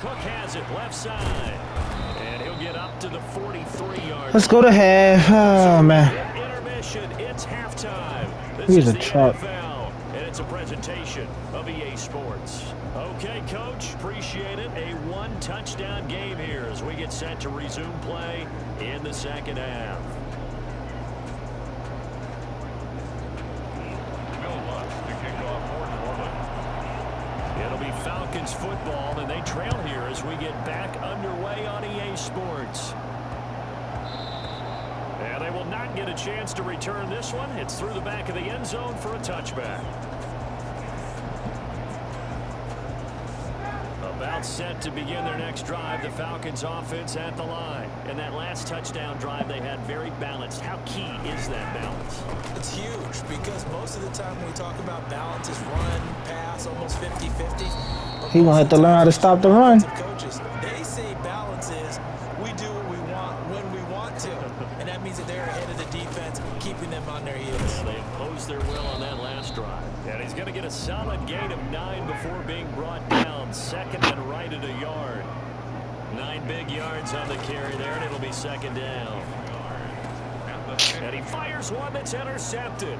Cook has it left side. And he'll get up to the 43-yard. Let's go to half. Oh, man. Intermission. It's halftime. This He's is a the truck. NFL, and it's a presentation of EA Sports. Okay, Coach, appreciate it. A one-touchdown game here as we get set to resume play in the second half. It'll be Falcons football, and they trail here as we get back underway on EA Sports. And they will not get a chance to return this one. It's through the back of the end zone for a touchback. About set to begin their next drive, the Falcons offense at the line. And that last touchdown drive they had very balanced. How key is that balance? It's huge because most of the time when we talk about balance is run, pass, almost 50-50. He gonna have to learn how to stop the run. Coaches, they say balance is we do what we want when we want to. And that means that they're ahead of the defense, keeping them on their heels. Yeah, they imposed their will on that last drive. And he's going to get a solid gain of 9 before being brought down. Second and right at a yard. 9 big yards on the carry there, and it'll be second down. And he fires one that's intercepted.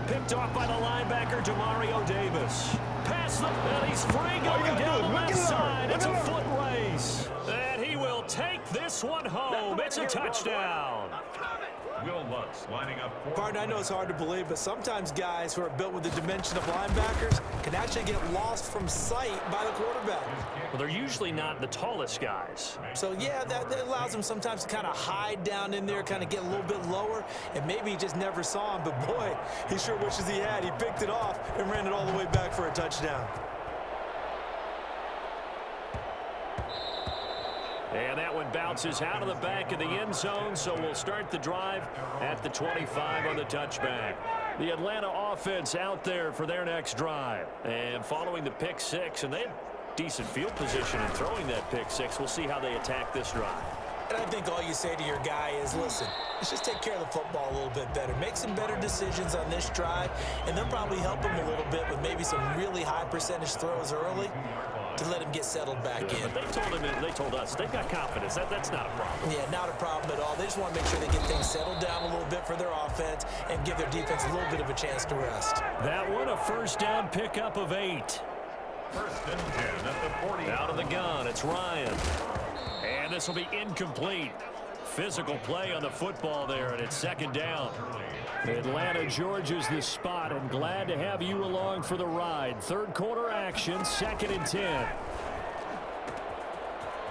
Picked off by the linebacker, Demario Davis. Pass the, and he's free going down the left side. It's a foot race. And he will take this one home. It's a touchdown. Will Lutz lining up. Pardon, I know it's hard to believe, but sometimes guys who are built with the dimension of linebackers can actually get lost from sight by the quarterback. Well, they're usually not the tallest guys. So, yeah, that allows them sometimes to kind of hide down in there, kind of get a little bit lower, and maybe he just never saw him. But, boy, he sure wishes he had. He picked it off and ran it all the way back for a touchdown. And that one bounces out of the back of the end zone, so we'll start the drive at the 25 on the touchback. The Atlanta offense out there for their next drive. And following the pick six, and they had decent field position in throwing that pick six. We'll see how they attack this drive. And I think all you say to your guy is, listen, let's just take care of the football a little bit better. Make some better decisions on this drive, and they'll probably help him a little bit with maybe some really high percentage throws early to let him get settled back in. But they told us they've got confidence. That's not a problem. Yeah, not a problem at all. They just want to make sure they get things settled down a little bit for their offense and give their defense a little bit of a chance to rest. That one, a first down pickup of 8. First and 10 at the 40. Out of the gun, it's Ryan. And this will be incomplete. Physical play on the football there, and it's second down. Atlanta, Georgia's the spot, and glad to have you along for the ride. Third quarter action, second and 10.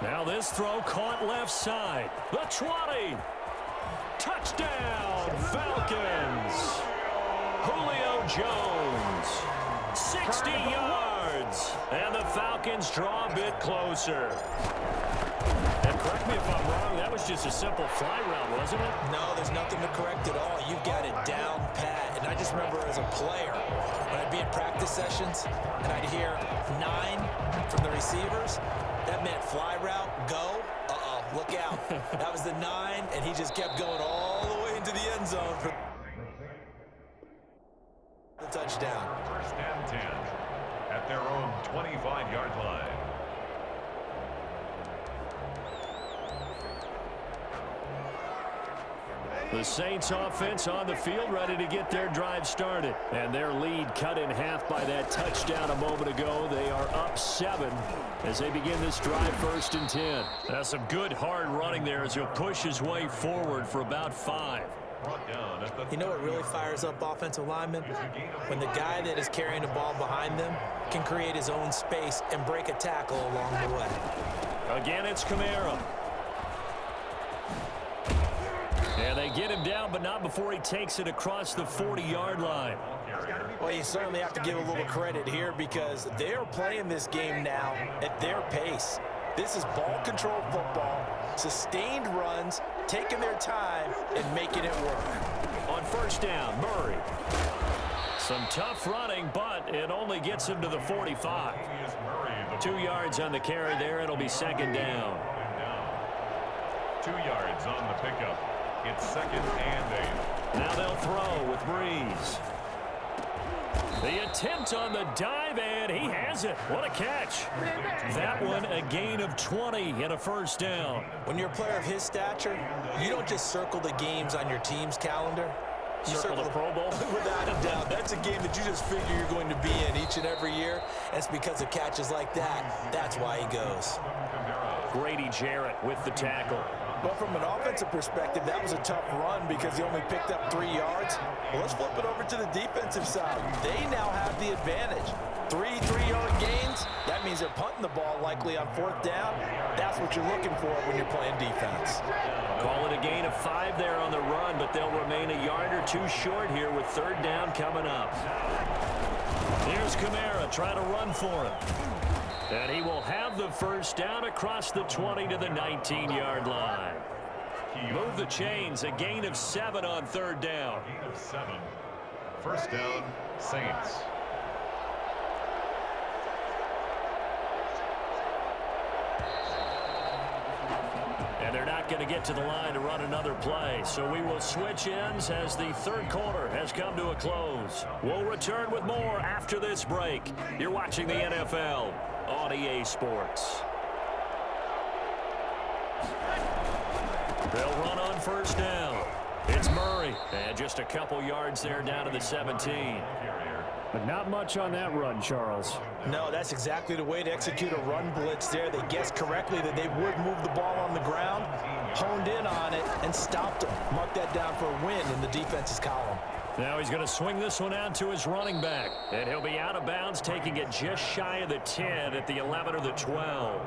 Now this throw caught left side. The 20. Touchdown, Falcons. Julio Jones. 60 yards. And the Falcons draw a bit closer. And correct me if I'm wrong, that was just a simple fly route, wasn't it? No, there's nothing to correct at all. You've got it down pat. And I just remember as a player, when I'd be in practice sessions and I'd hear 9 from the receivers, that meant fly route, go, look out. That was the 9, and he just kept going all the way into the end zone for the touchdown. First and 10 at their own 25-yard line. The Saints offense on the field ready to get their drive started. And their lead cut in half by that touchdown a moment ago. They are up 7 as they begin this drive first and 10. That's some good hard running there as he'll push his way forward for about 5. You know what really fires up offensive linemen? When the guy that is carrying the ball behind them can create his own space and break a tackle along the way. Again, it's Kamara. And they get him down, but not before he takes it across the 40-yard line. Well, you certainly have to give a little credit here because they're playing this game now at their pace. This is ball control football, sustained runs, taking their time, and making it work. On first down, Murray. Some tough running, but it only gets him to the 45. 2 yards on the carry there. It'll be second down. 2 yards on the pickup. It's second and 8. Now they'll throw with Breeze. The attempt on the dive, and And he has it. What a catch. That one a gain of 20 and a first down. When you're a player of his stature, you don't just circle the games on your team's calendar. You Circle the Pro Bowl? Without a doubt. That's a game that you just figure you're going to be in each and every year. And it's because of catches like that. That's why he goes. Grady Jarrett with the tackle. But from an offensive perspective, that was a tough run because he only picked up 3 yards. Well, let's flip it over to the defensive side. They now have the advantage. 3 3-yard gains. That means they're punting the ball likely on 4th down. That's what you're looking for when you're playing defense. Call it a gain of 5 there on the run, but they'll remain a yard or 2 short here with 3rd down coming up. Here's Kamara trying to run for him. And he will have the first down across the 20 to the 19-yard line. Move the chains, a gain of 7 on 3rd down. Gain of 7. First down, Saints. And they're not going to get to the line to run another play. So we will switch ends as the 3rd quarter has come to a close. We'll return with more after this break. You're watching the NFL on EA Sports. They'll run on first down. It's Murray. And just a couple yards there down to the 17. But not much on that run, Charles. No, that's exactly the way to execute a run blitz there. They guessed correctly that they would move the ball on the ground, honed in on it, and stopped them. Mark that down for a win in the defense's column. Now he's going to swing this one out to his running back. And he'll be out of bounds, taking it just shy of the 10 at the 11 or the 12.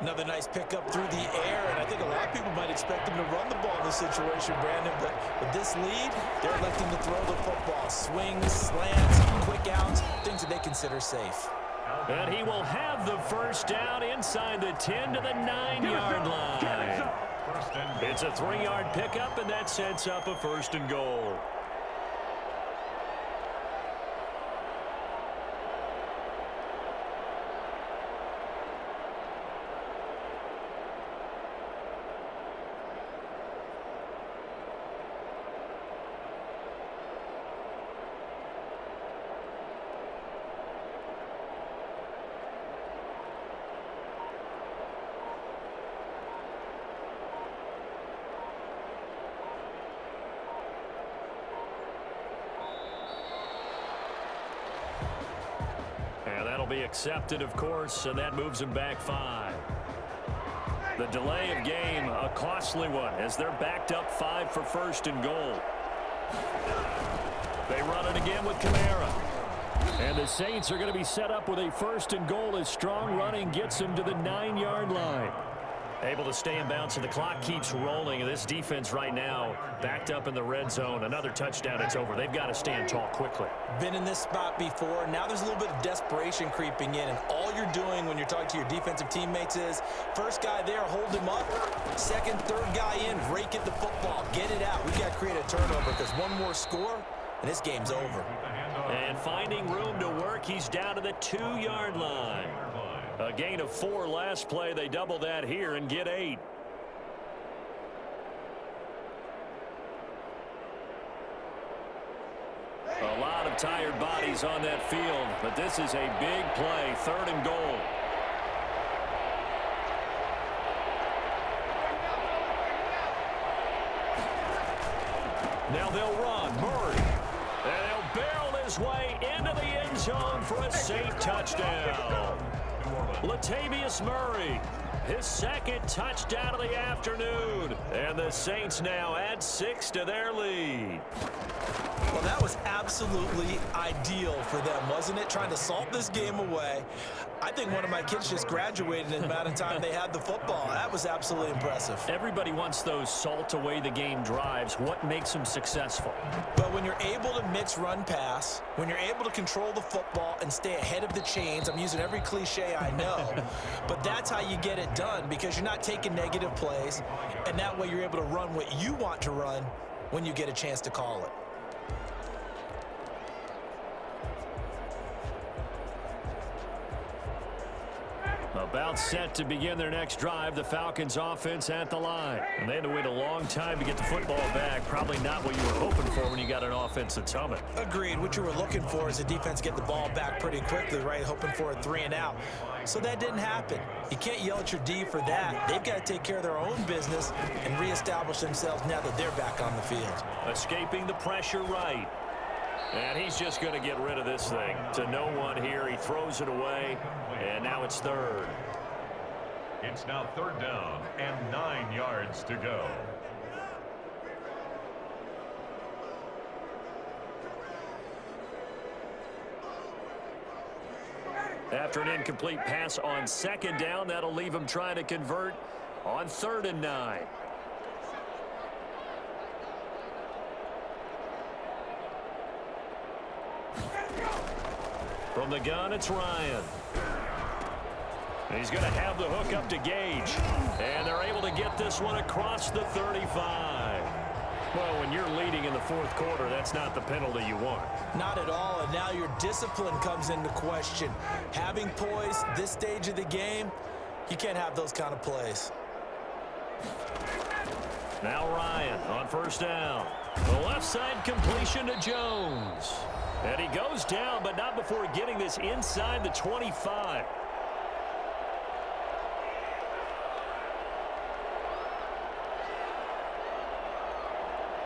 Another nice pickup through the air, and I think a lot of people might expect him to run the ball in this situation, Brandon, but with this lead, they're electing to throw the football. Swings, slants, quick outs, things that they consider safe. And he will have the first down inside the 10 to the 9-yard line. It's a 3-yard pickup, and that sets up a 1st and goal. Be accepted, of course, and that moves him back 5. The delay of game, a costly one, as they're backed up 5 for 1st and goal. They run it again with Kamara. And the Saints are going to be set up with a 1st and goal as strong running gets them to the 9-yard line. Able to stay in bounds, and the clock keeps rolling. And this defense right now backed up in the red zone. Another touchdown, it's over. They've got to stand tall quickly. Been in this spot before. Now there's a little bit of desperation creeping in. And all you're doing when you're talking to your defensive teammates is, first guy there, hold him up. Second, third guy in, rake at the football. Get it out. We've got to create a turnover because one more score, and this game's over. And finding room to work, he's down to the 2-yard line. A gain of 4 last play. They double that here and get 8. A lot of tired bodies on that field, but this is a big play. 3rd and goal. Now they'll run. Murray. And he'll barrel his way into the end zone for a Saint touchdown. Latavius Murray, his 2nd touchdown of the afternoon. And the Saints now add 6 to their lead. Well, that was absolutely ideal for them, wasn't it? Trying to salt this game away. I think one of my kids just graduated in the amount of time they had the football. That was absolutely impressive. Everybody wants those salt away the game drives. What makes them successful? But when you're able to mix run pass, when you're able to control the football and stay ahead of the chains, I'm using every cliche I know, but that's how you get it done because you're not taking negative plays, and that way you're able to run what you want to run when you get a chance to call it. A About set to begin their next drive, the Falcons offense at the line. And they had to wait a long time to get the football back. Probably not what you were hoping for when you got an offense that's humming. Agreed. What you were looking for is the defense get the ball back pretty quickly, right? Hoping for a 3 and out. So that didn't happen. You can't yell at your D for that. They've got to take care of their own business and reestablish themselves now that they're back on the field. Escaping the pressure right. And he's just going to get rid of this thing. To no one here. He throws it away. And now it's third. It's now third down and 9 yards to go. After an incomplete pass on second down, that'll leave him trying to convert on 3rd and 9. From the gun, it's Ryan. And he's going to have the hook up to Gage. And they're able to get this one across the 35. Well, when you're leading in the 4th quarter, that's not the penalty you want. Not at all, and now your discipline comes into question. Having poise this stage of the game, you can't have those kind of plays. Now Ryan on 1st down. The left side completion to Jones. And he goes down, but not before getting this inside the 25.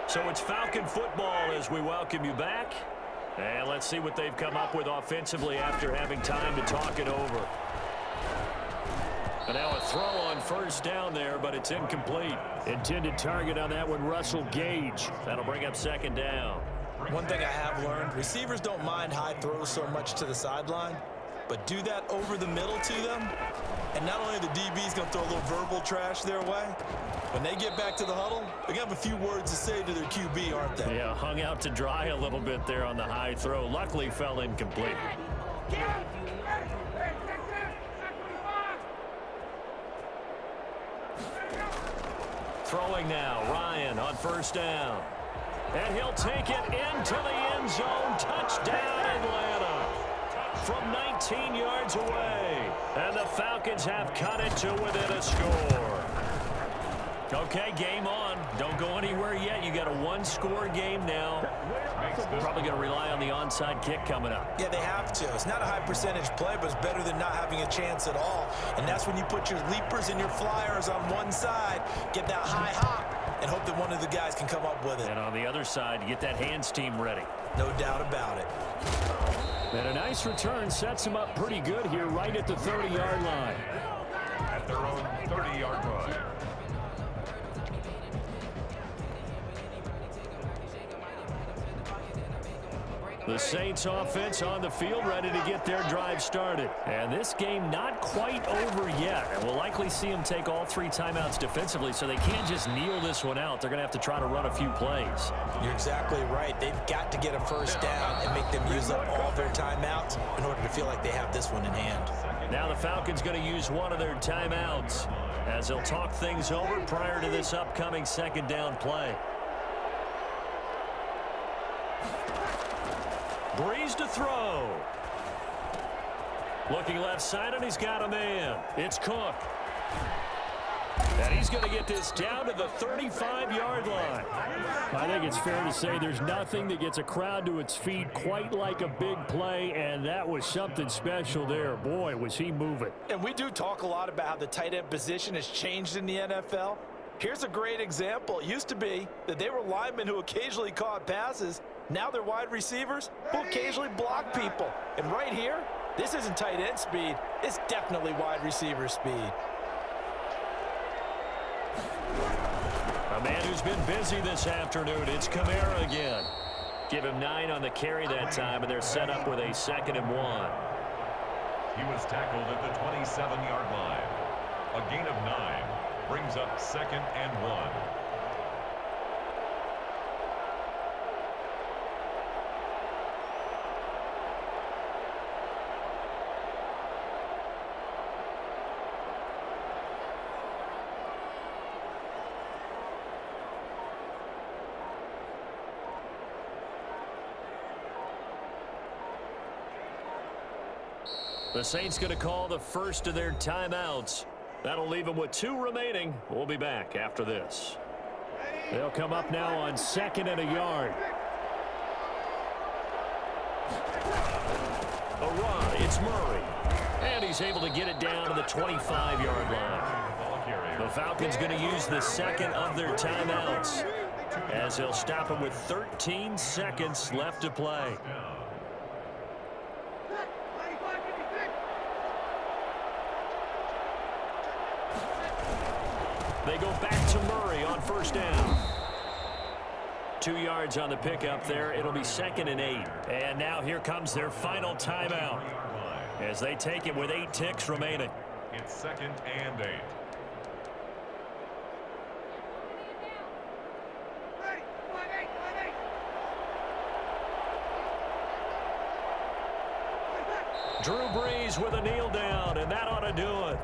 So it's Falcon football as we welcome you back. And let's see what they've come up with offensively after having time to talk it over. And now a throw on 1st down there, but it's incomplete. Intended target on that one, Russell Gage. That'll bring up 2nd down. One thing I have learned, receivers don't mind high throws so much to the sideline, but do that over the middle to them, and not only the DB's going to throw a little verbal trash their way, when they get back to the huddle, they're going to have a few words to say to their QB, aren't they? Yeah, hung out to dry a little bit there on the high throw. Luckily fell incomplete. Throwing now, Ryan on 1st down. And he'll take it into the end zone. Touchdown, Atlanta. From 19 yards away. And the Falcons have cut it to within a score. Okay, game on. Don't go anywhere yet. You got a 1-score game now. Probably going to rely on the onside kick coming up. Yeah, they have to. It's not a high percentage play, but it's better than not having a chance at all. And that's when you put your leapers and your flyers on one side, get that high hop, and hope that one of the guys can come up with it. And on the other side, get that hands team ready. No doubt about it. And a nice return sets him up pretty good here right at the 30-yard line. At their own 30-yard line. The Saints offense on the field ready to get their drive started. And this game not quite over yet. And we'll likely see them take all 3 timeouts defensively, so they can't just kneel this one out. They're going to have to try to run a few plays. You're exactly right. They've got to get a 1st down and make them use up all their timeouts in order to feel like they have this one in hand. Now the Falcons going to use one of their timeouts as they'll talk things over prior to this upcoming 2nd down play. Breeze to throw. Looking left side, and he's got a man. It's Cook. And he's going to get this down to the 35-yard line. I think it's fair to say there's nothing that gets a crowd to its feet quite like a big play, and that was something special there. Boy, was he moving. And we do talk a lot about how the tight end position has changed in the NFL. Here's a great example. It used to be that they were linemen who occasionally caught passes. Now they're wide receivers who occasionally block people. And right here, this isn't tight end speed. It's definitely wide receiver speed. A man who's been busy this afternoon. It's Kamara again. Give him 9 on the carry that time, and they're set up with a 2nd and 1. He was tackled at the 27-yard line. A gain of 9 brings up 2nd and 1. The Saints going to call the first of their timeouts. That'll leave them with 2 remaining. We'll be back after this. They'll come up now on 2nd and a yard. A run, it's Murray. And he's able to get it down to the 25-yard line. The Falcons going to use the second of their timeouts, as they'll stop him with 13 seconds left to play. They go back to Murray on first down. 2 yards on the pickup there. It'll be 2nd and 8. And now here comes their final timeout as they take it with 8 ticks remaining. It's 2nd and 8. Drew Brees with a kneel down, and that ought to do it.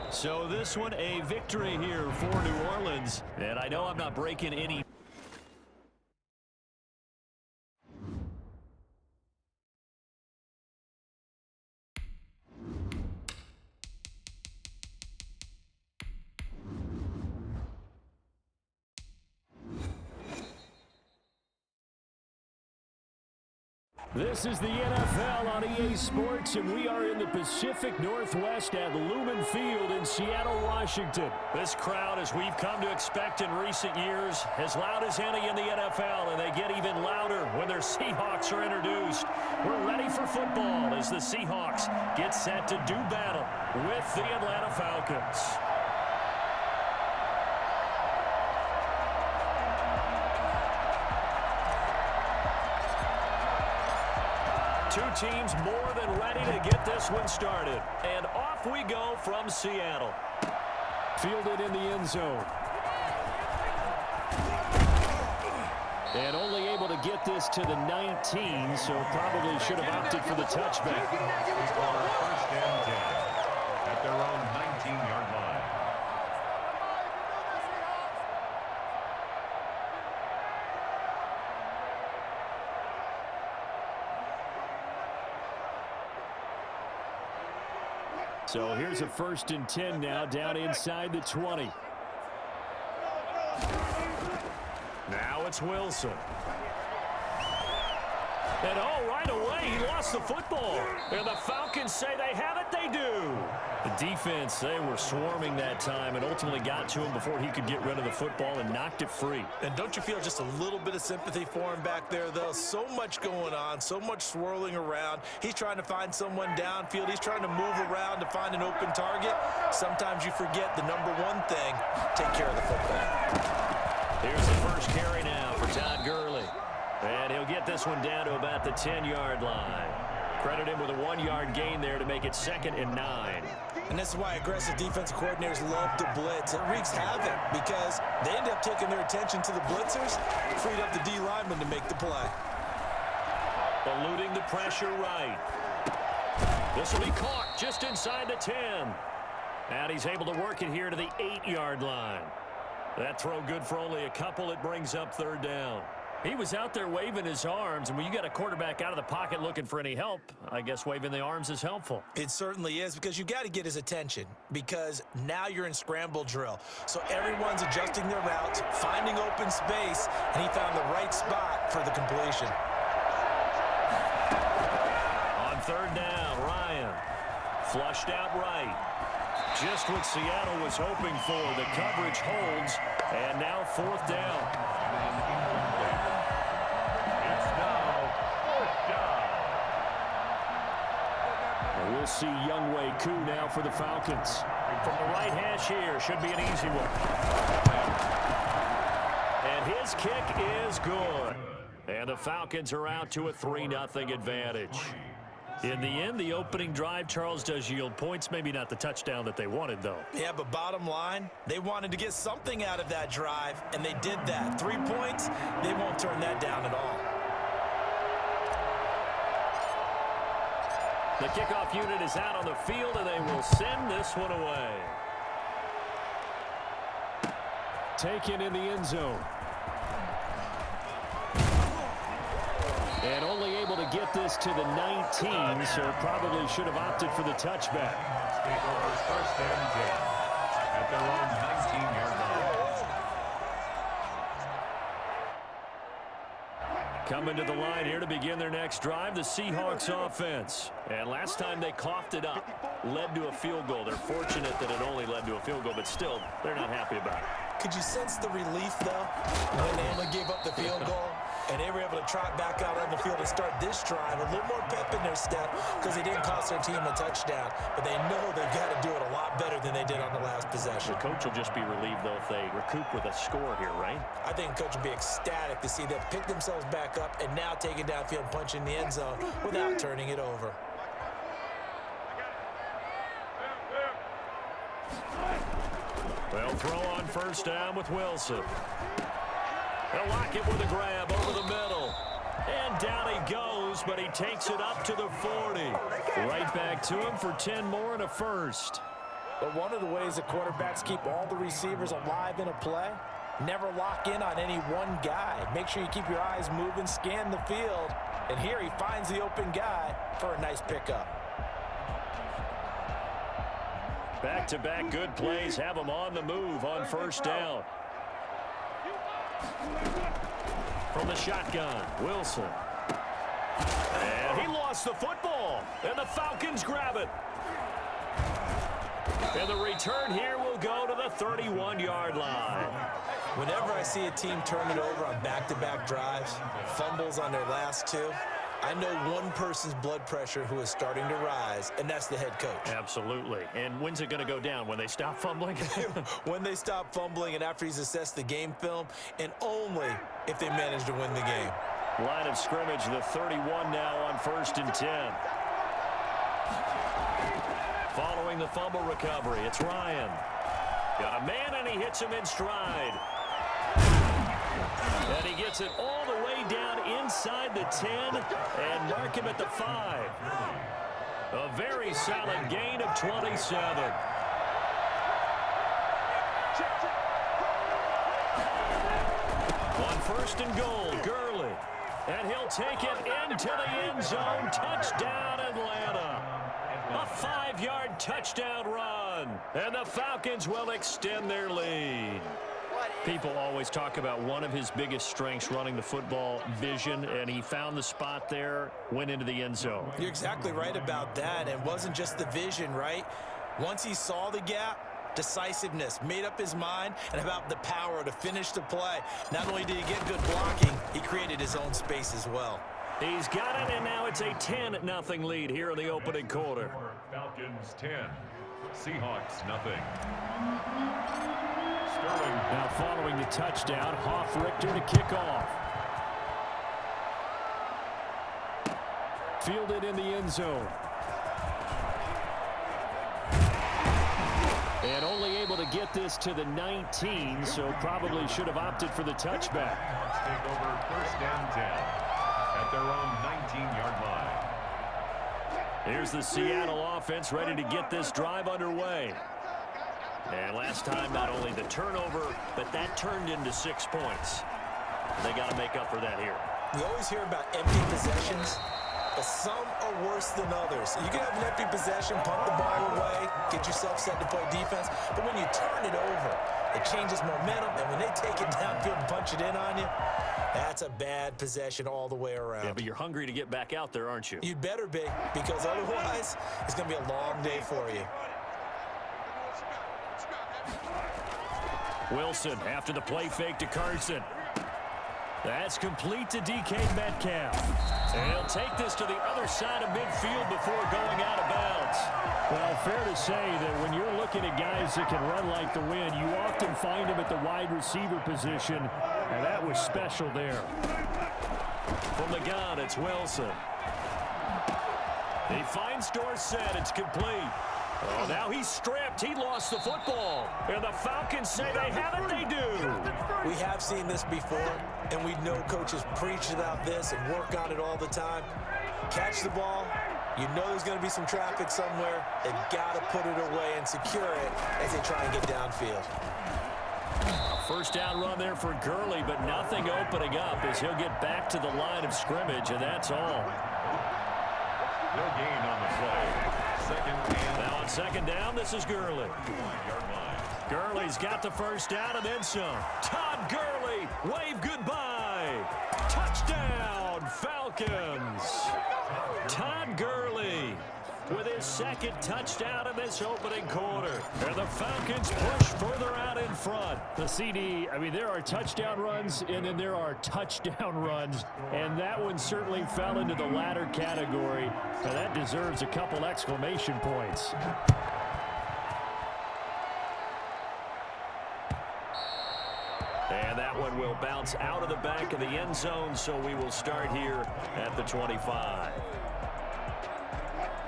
So this one a victory here for New Orleans. And I know I'm not breaking any. This is the NFL on EA Sports, and we are in the Pacific Northwest at Lumen Field in Seattle, Washington. This crowd, as we've come to expect in recent years, as loud as any in the NFL, and they get even louder when their Seahawks are introduced. We're ready for football as the Seahawks get set to do battle with the Atlanta Falcons. Two teams more than ready to get this one started. And off we go from Seattle. Fielded in the end zone. And only able to get this to the 19, so probably should have opted for the touchback. First and 10 at their own 19-yard line. So here's a 1st and 10 now, down inside the 20. Now it's Wilson. And right away, he lost the football. And the Falcons say they have it, they do. The defense, they were swarming that time and ultimately got to him before he could get rid of the football and knocked it free. And don't you feel just a little bit of sympathy for him back there, though? So much going on, so much swirling around. He's trying to find someone downfield. He's trying to move around to find an open target. Sometimes you forget the number one thing, take care of the football. Here's the first carry now for Todd Gurley. And he'll get this one down to about the 10-yard line. Credit him with a 1-yard gain there to make it 2nd and 9. And this is why aggressive defensive coordinators love to blitz. It wreaks havoc because they end up taking their attention to the blitzers, freed up the D lineman to make the play. Eluding the pressure right. This will be caught just inside the 10. And he's able to work it here to the 8-yard line. That throw good for only a couple. It brings up 3rd down. He was out there waving his arms, and when you got a quarterback out of the pocket looking for any help, I guess waving the arms is helpful. It certainly is, because you got to get his attention, because now you're in scramble drill. So everyone's adjusting their routes, finding open space, and he found the right spot for the completion. On 3rd down, Ryan flushed out right. Just what Seattle was hoping for. The coverage holds, and now 4th down. We'll see Younghoe Koo now for the Falcons. From the right hash here, should be an easy one. And his kick is good. And the Falcons are out to a 3-0 advantage. In the end, the opening drive, Charles, does yield points. Maybe not the touchdown that they wanted, though. Yeah, but bottom line, they wanted to get something out of that drive, and they did that. 3 points, they won't turn that down at all. The kickoff unit is out on the field, and they will send this one away. Taken in the end zone. And only able to get this to the 19, so probably should have opted for the touchback. Take over first and 10 at their own 19-yard line. Coming to the line here to begin their next drive, the Seahawks offense. And last time they coughed it up, led to a field goal. They're fortunate that it only led to a field goal, but still, they're not happy about it. Could you sense the relief, though, when they only gave up the field goal? And they were able to trot back out on the field and start this drive. A little more pep in their step because they didn't cost their team a touchdown. But they know they've got to do it a lot better than they did on the last possession. The coach will just be relieved, though, if they recoup with a score here, right? I think the coach will be ecstatic to see them pick themselves back up and now take it downfield and punch in the end zone without turning it over. They'll throw on first down with Wilson. They'll lock it with a grab over the middle. And down he goes, but he takes it up to the 40. Right back to him for 10 more and a first. But one of the ways that quarterbacks keep all the receivers alive in a play, never lock in on any one guy. Make sure you keep your eyes moving, scan the field. And here he finds the open guy for a nice pickup. Back-to-back good plays have him on the move on first down. From the shotgun, Wilson. And he lost the football. And the Falcons grab it. And the return here will go to the 31-yard line. Whenever I see a team turn it over on back-to-back drives, fumbles on their last two, I know one person's blood pressure who is starting to rise, and that's the head coach. Absolutely. And when's it going to go down? When they stop fumbling? When they stop fumbling and after he's assessed the game film, and only if they manage to win the game. Line of scrimmage, the 31 now on first and 10. Following the fumble recovery, it's Ryan. Got a man, and he hits him in stride. And he gets it all the way down inside the 10 and mark him at the 5. A very solid gain of 27. On first and goal, Gurley. And he'll take it into the end zone. Touchdown, Atlanta. A 5-yard touchdown run. And the Falcons will extend their lead. People always talk about one of his biggest strengths running the football, vision, and he found the spot there, went into the end zone. You're exactly right about that. It wasn't just the vision, right? Once he saw the gap, decisiveness, made up his mind, and about the power to finish the play. Not only did he get good blocking, he created his own space as well. He's got it, and now it's a 10-0 lead here in the opening quarter. Falcons 10, Seahawks nothing. Now following the touchdown, Richter to kick off. Fielded in the end zone. And only able to get this to the 19, so probably should have opted for the touchback. Let's take over first and 10 at their own 19-yard line. Here's the Seattle offense ready to get this drive underway. And last time, not only the turnover, but that turned into 6 points. They got to make up for that here. We always hear about empty possessions, but some are worse than others. You can have an empty possession, punt the ball away, get yourself set to play defense, but when you turn it over, it changes momentum, and when they take it downfield and punch it in on you, that's a bad possession all the way around. Yeah, but you're hungry to get back out there, aren't you? You'd better be, because otherwise, it's going to be a long day for you. Wilson after the play fake to Carson. That's complete to DK Metcalf. And he'll take this to the other side of midfield before going out of bounds. Well, fair to say that when you're looking at guys that can run like the wind, you often find them at the wide receiver position, and that was special there. From the gun, it's Wilson. He finds Dorsett. It's complete. Oh, now he's stripped. He lost the football. And the Falcons say they have it. They do. We have seen this before, and we know coaches preach about this and work on it all the time. Catch the ball. You know there's going to be some traffic somewhere. They've got to put it away and secure it as they try and get downfield. First down run there for Gurley, but nothing opening up as he'll get back to the line of scrimmage, and that's all. No gain on the play. Now on second down, this is Gurley. Gurley's got the first down and then some. Todd Gurley, wave goodbye. Touchdown, Falcons. Todd Gurley with his second touchdown in this opening quarter. And the Falcons push further out in front. The CD, I mean, there are touchdown runs, and then there are touchdown runs. And that one certainly fell into the latter category. Now that deserves a couple exclamation points. And that one will bounce out of the back of the end zone, so we will start here at the 25.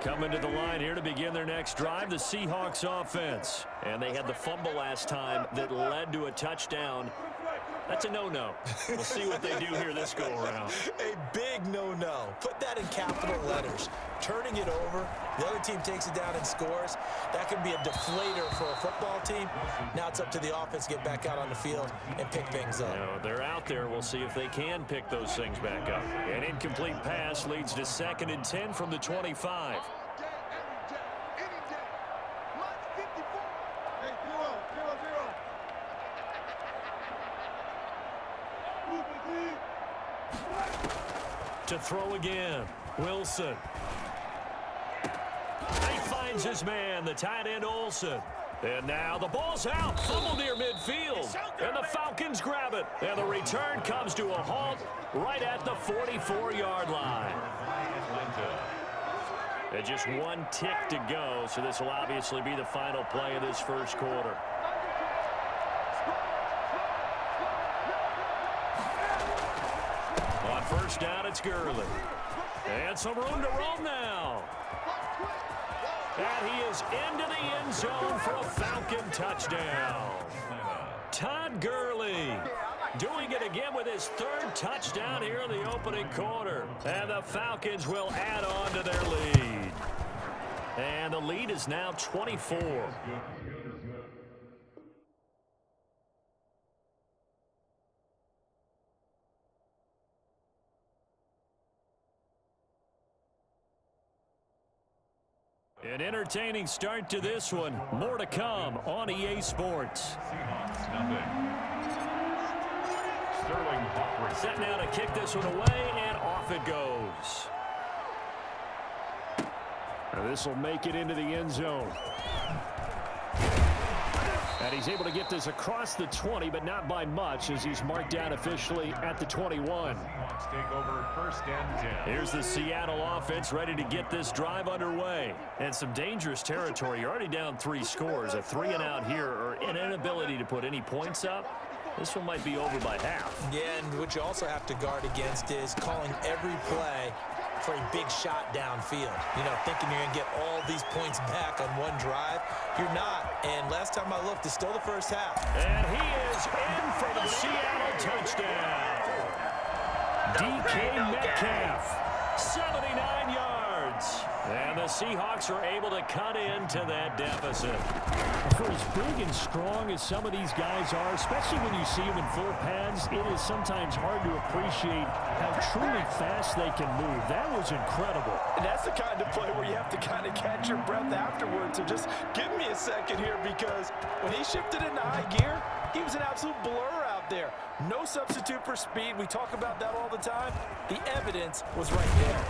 Coming to the line here to begin their next drive, the Seahawks offense. And they had the fumble last time that led to a touchdown. That's a no-no. We'll see what they do here this go-around. A big no-no. Put that in capital letters. Turning it over, the other team takes it down and scores. That can be a deflator for a football team. Now it's up to the offense to get back out on the field and pick things up. You know, they're out there. We'll see if they can pick those things back up. An incomplete pass leads to 2nd and 10 from the 25. To throw again, Wilson. He finds his man, the tight end Olsen. And now the ball's out, fumble near midfield. And the Falcons grab it. And the return comes to a halt right at the 44-yard line. And just one tick to go, so this will obviously be the final play of this first quarter. On first down, it's Gurley. And some room to roam now. And he is into the end zone for a Falcon touchdown. Todd Gurley doing it again with his 3rd touchdown here in the opening quarter. And the Falcons will add on to their lead. And the lead is now 24. An entertaining start to this one. More to come on EA Sports. Seahawks nothing. Sterling Hawkins. Set now to kick this one away, and off it goes. Now this will make it into the end zone. And he's able to get this across the 20, but not by much, as he's marked down officially at the 21. Seahawks take over 1st and 10. Here's the Seattle offense ready to get this drive underway. And some dangerous territory. You're already down 3 scores. A 3-and-out here, or an inability to put any points up. This one might be over by half. Yeah, and what you also have to guard against is calling every play for a big shot downfield. You know, thinking you're going to get all these points back on one drive. You're not. And last time I looked, it's still the first half. And he is in for the Seattle touchdown. DK Metcalf, 79 yards. And the Seahawks are able to cut into that deficit. For as big and strong as some of these guys are, especially when you see them in full pads, it is sometimes hard to appreciate how truly fast they can move. That was incredible. And that's the kind of play where you have to kind of catch your breath afterwards. So just give me a second here, because when he shifted into high gear, he was an absolute blur out there. No substitute for speed. We talk about that all the time. The evidence was right there.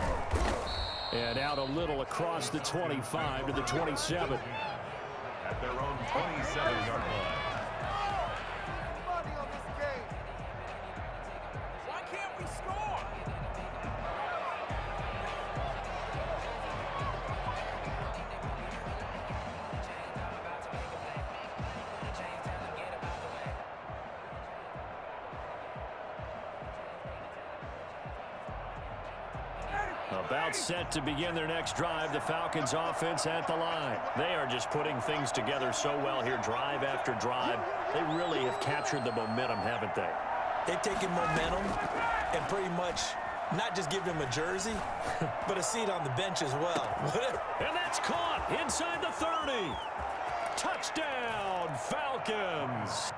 And out a little across the 25 to the 27. At their own 27-yard line. Why can't we score? About set to begin their next drive, the Falcons offense at the line. They are just putting things together so well here, drive after drive. They really have captured the momentum, haven't they? They've taken momentum and pretty much not just given him a jersey, but a seat on the bench as well. And that's caught inside the 30. Touchdown, Falcons.